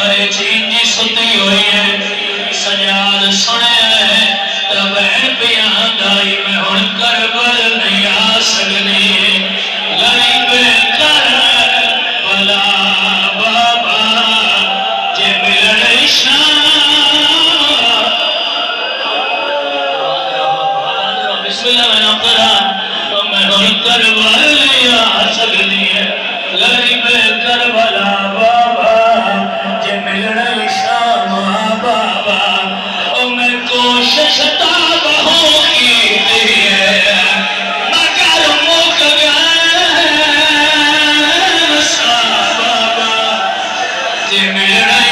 बारे चीनी सुती हुई है सजाद सुने तो बहन पिया दाई मैं हुण करबल नहीं आ सकती गरीब कर भला बाबा जे मिलने बिस्मिल्लाह मैं ना करा तो मैं हुण करबल नहीं आ सकती है गरीब करबला बाबा जे मिलने बाबा ओ मैं कोशिश ताब हो की मगर मुक गए बाबा जे मिलने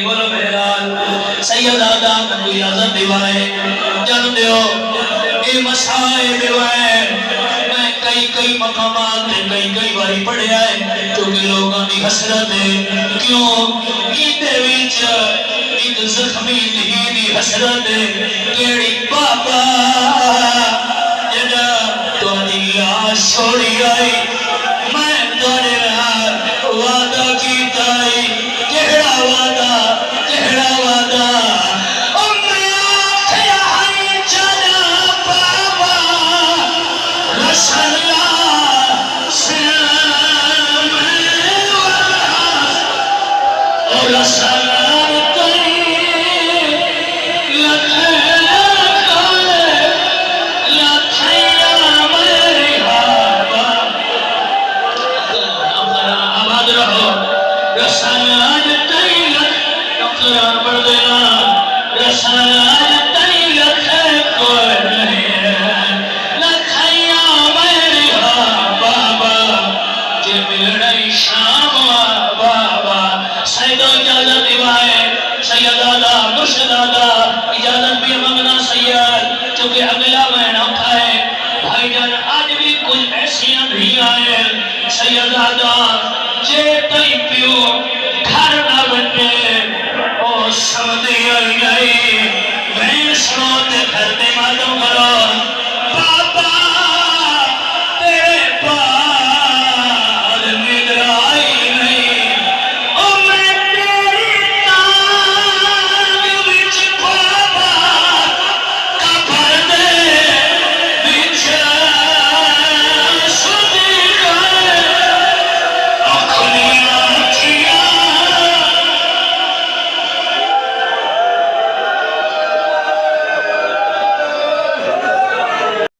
बोलो मेरा सैयद आदम को इजाजत दिवाए जन दियो ये मसाए दिवाए मैं कई मकामात कई बारी पढ़िया है क्योंकि लोगों की हसरत है क्यों इहदे विच एक जख्मी धी दी हसरत है केड़ी बाबा जदा तुहाडी लाश छोड़ी आई मैं तुहाडे नाल वादा कीता है केड़ा वादा इजाजत भी मंगना सैयद क्योंकि अगला महीना था है भाईजान आज भी कुछ ऐसियां भी आए सैयद आदा जे तई पियो घर ना